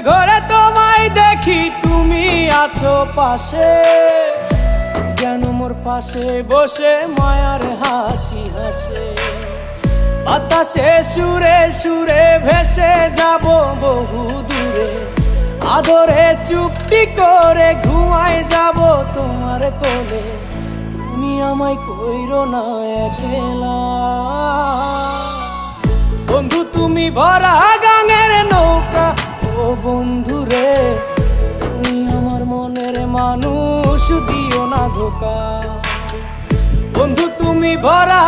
ঘরে তোমায় দেখি তুমি আছো পাশে, যেন মোর পাশে বসে মায়ার হাসি হাসে। বাতাসে সুরে সুরে ভেসে যাব বহু দূরে, আদরে চুপটি করে ঘুমায় যাব তোমার কোলে। তুমি আমায় কইরো না একলা বন্ধু, তুমি ভরা গাঙের নৌকা। ও বন্ধু রে, তুমি আমার মনের মানুষ, দিও না ধোকা। বন্ধু তুমি ভরা